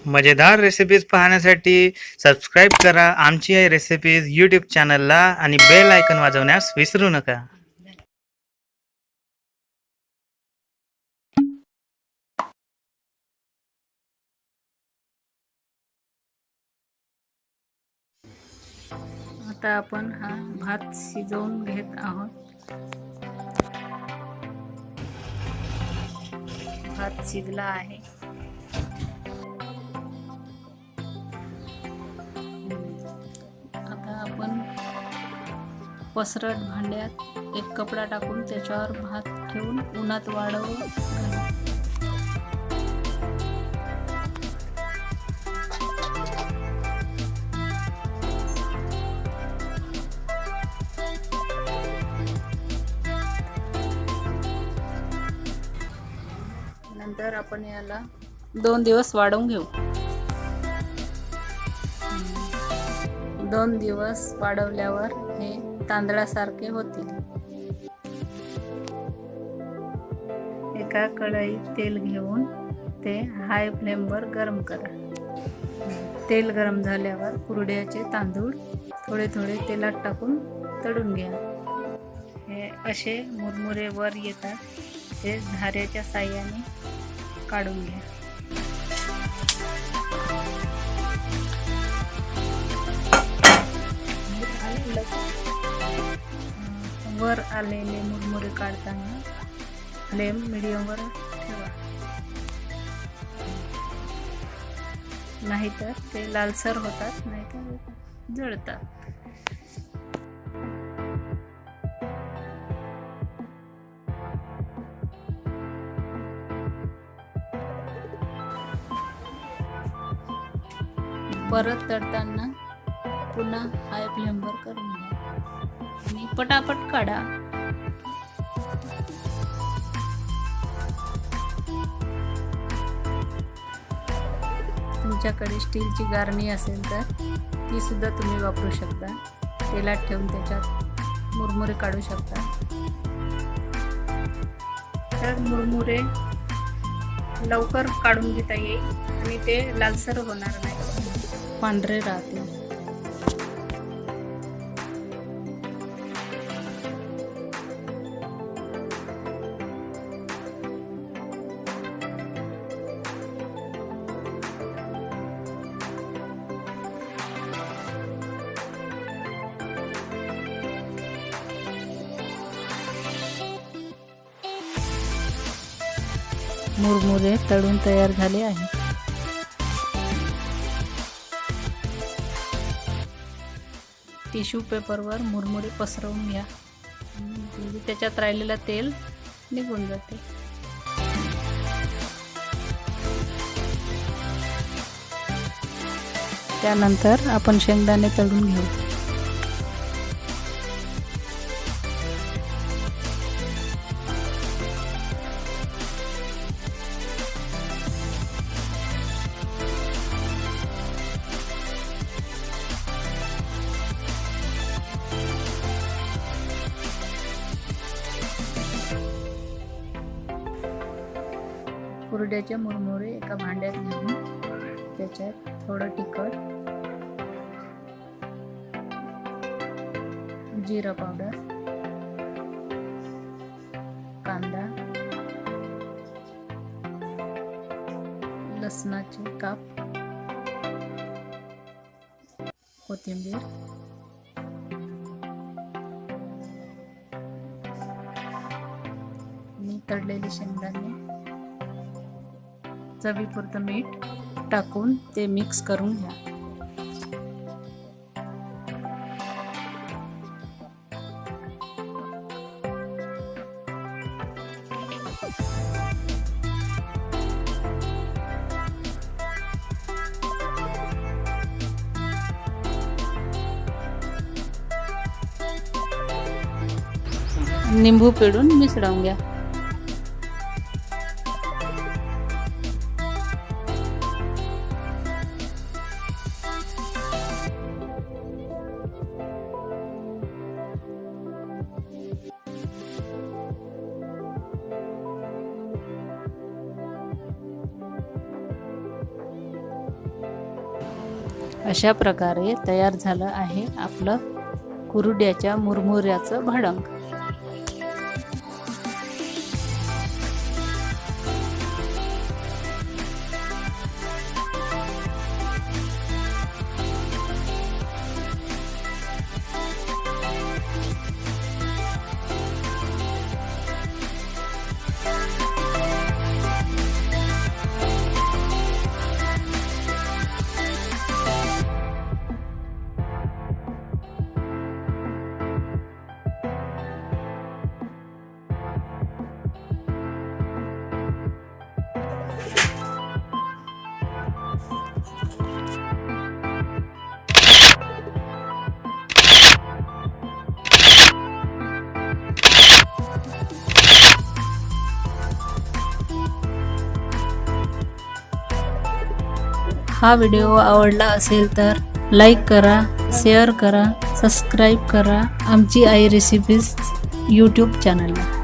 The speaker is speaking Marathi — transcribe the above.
मजेदार रेसिपीज पाहण्यासाठी सबस्क्राईब करा आमची आई रेसिपीज यूट्यूब चॅनलला आणि बेल आयकॉन वाजवण्यास विसरू नका. आता आपण हा भात शिजवून घेत आहोत. भात शिजला आहे. आता आपण पसरट भांड्यात एक कपडा टाकून त्याच्यावर भात ठेवून उन्हात वाळवू. नंतर आपण याला 2 दिवस वाळवून घेऊ. 2 दिवस वाळवल्यावर हे तांदळासारखे होतील. एका कढईत तेल घेऊन ते हाय फ्लेमवर गरम करा. तेल गरम झाल्यावर कुरड्याचे तांदूळ थोडे थोडे तेलात टाकून तळून घ्या. हे असे मुरमुरे वर येतात. ते झाऱ्याच्या साहाय्याने काढून घ्या. वर आलेले मुरमुरे काढताना फ्लेम मीडियमवर ठेवा, नाहीतर ते लालसर होतात, नाहीतर जळतात. परत तळताना पुन्हा हाय फ्लेमवर करून घ्या आणि पटापट काढा. तुमच्याकडे स्टीलची गारणी असेल तर ती सुद्धा तुम्ही वापरू शकता. तेलात ठेवून त्याच्यात मुरमुरे काढू शकता. तर मुरमुरे लवकर काढून घेता येईल आणि ते लालसर होणार नाही, पांढरे राहतील. मुरमुरे तळून तयार झाले आहेत. टिश्यू पेपरवर मुरमुरे पसरवून घ्या, म्हणजे त्याच्यात राहिलेलं तेल निघून जाते. त्यानंतर आपण शेंगदाणे तळून घेऊ. कुरड्याचे मुरमुरे एका भांड्यात घेऊन त्याच्यात थोडं तिखट, जिरा पावडर, कांदा, लसणाचे काप, कोथिंबीर, आणि तळलेले शेंगदाणे, चवीपुरतं मीठ टाकून ते मिक्स करून घ्या. निंबू पिळून मिसळून घ्या. अशा प्रकारे तयार झालं आहे आपलं कुरड्याच्या मुरमुऱ्याचं भडंग. हा व्हिडिओ आवडला असेल तर लाईक करा, शेअर करा, सबस्क्राईब करा आमची आई रेसिपीज यूट्यूब चॅनलला.